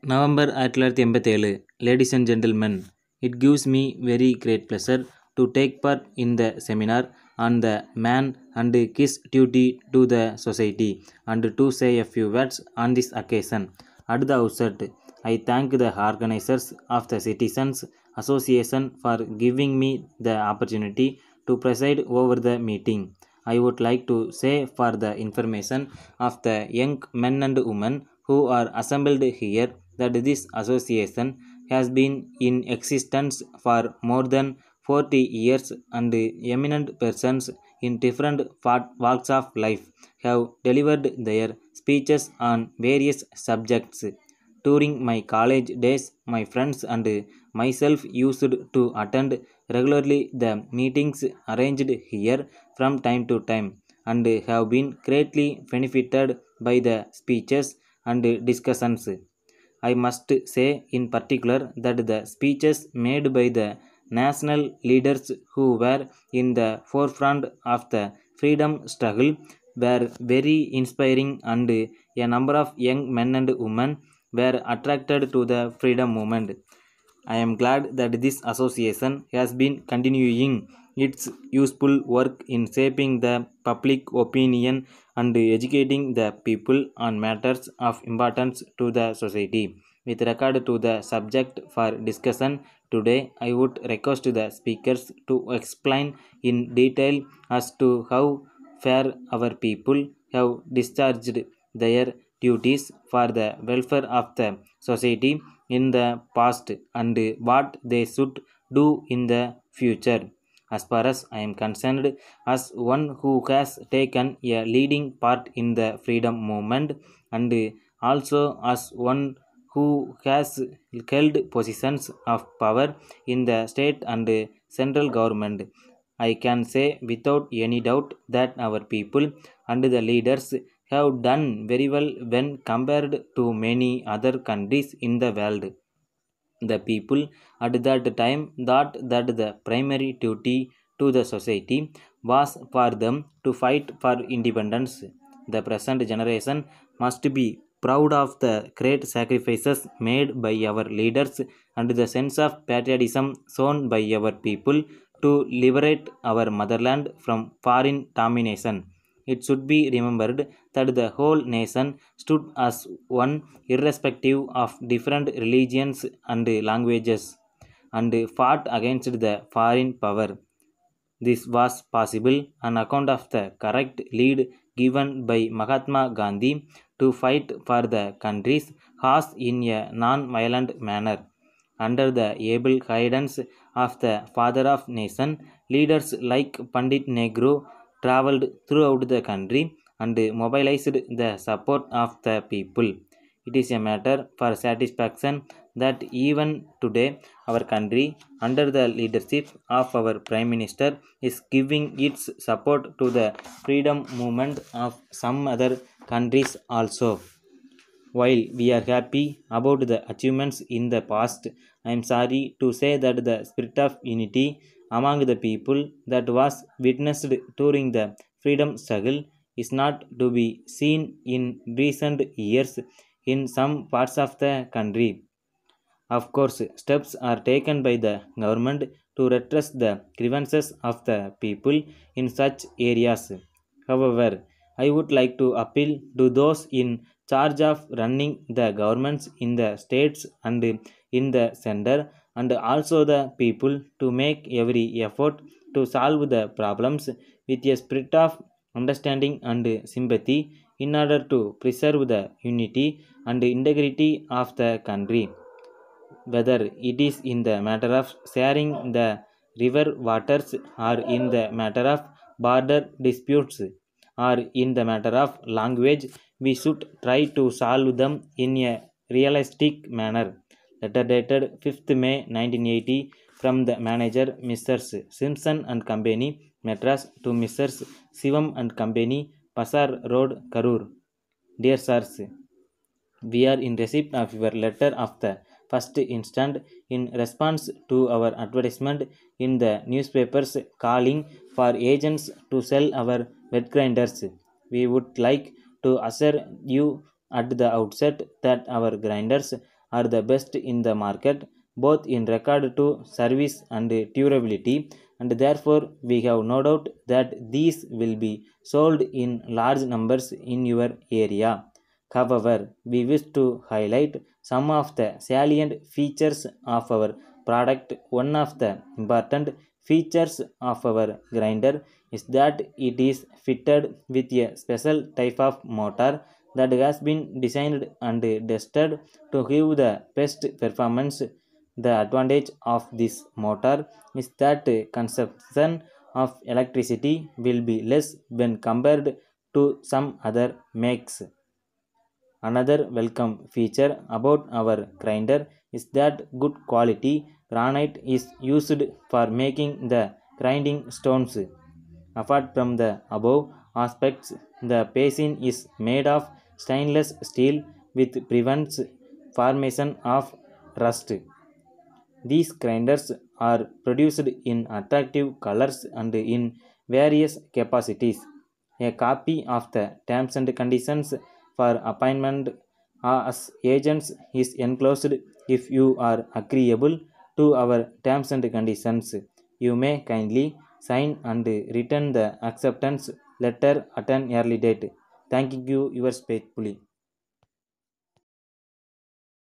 November 1987. Ladies and gentlemen, it gives me very great pleasure to take part in the seminar on the man and his duty to the society and to say a few words on this occasion. At the outset, I thank the organizers of the Citizens Association for giving me the opportunity to preside over the meeting. I would like to say for the information of the young men and women who are assembled here that this association has been in existence for more than 40 years and eminent persons in different walks of life have delivered their speeches on various subjects. During my college days, my friends and myself used to attend regularly the meetings arranged here from time to time and have been greatly benefited by the speeches and discussions. I must say in particular that the speeches made by the national leaders who were in the forefront of the freedom struggle were very inspiring and a number of young men and women were attracted to the freedom movement. I am glad that this association has been continuing its useful work in shaping the public opinion and educating the people on matters of importance to the society. With regard to the subject for discussion today, I would request the speakers to explain in detail as to how far our people have discharged their duties for the welfare of the society in the past and what they should do in the future. As far as I am concerned, as one who has taken a leading part in the freedom movement and also as one who has held positions of power in the state and central government, I can say without any doubt that our people and the leaders have done very well when compared to many other countries in the world. The people at that time thought that the primary duty to the society was for them to fight for independence. The present generation must be proud of the great sacrifices made by our leaders and the sense of patriotism shown by our people to liberate our motherland from foreign domination. It should be remembered that the whole nation stood as one irrespective of different religions and languages and fought against the foreign power. This was possible on account of the correct lead given by Mahatma Gandhi to fight for the country's cause in a non-violent manner. Under the able guidance of the father of nation, leaders like Pandit Nehru traveled throughout the country and mobilized the support of the people. It is a matter for satisfaction that even today our country, under the leadership of our Prime Minister, is giving its support to the freedom movement of some other countries also. While we are happy about the achievements in the past, I am sorry to say that the spirit of unity among the people that was witnessed during the freedom struggle is not to be seen in recent years in some parts of the country. Of course, steps are taken by the government to redress the grievances of the people in such areas. However, I would like to appeal to those in charge of running the governments in the states and in the center and also the people to make every effort to solve the problems with a spirit of understanding and sympathy in order to preserve the unity and integrity of the country, whether it is in the matter of sharing the river waters or in the matter of border disputes or in the matter of language, we should try to solve them in a realistic manner. Letter dated 5th May 1980 from the manager Mrs. Simpson and Company, Madras, to Mrs. Sivam and Company, Pasar Road, Karur. Dear sirs, we are in receipt of your letter of the first instant in response to our advertisement in the newspapers calling for agents to sell our wet grinders. We would like to assure you at the outset that our grinders are the best in the market, both in regard to service and durability, and therefore we have no doubt that these will be sold in large numbers in your area. However, we wish to highlight some of the salient features of our product. One of the important features of our grinder is that it is fitted with a special type of motor that has been designed and tested to give the best performance. The advantage of this motor is that consumption of electricity will be less when compared to some other makes. Another welcome feature about our grinder is that good quality granite is used for making the grinding stones. Apart from the above aspects, the basin is made of stainless steel which prevents formation of rust. These grinders are produced in attractive colors and in various capacities. A copy of the terms and conditions for appointment as agents is enclosed. If you are agreeable to our terms and conditions, you may kindly sign and return the acceptance letter at an early date. Thank you, yours faithfully.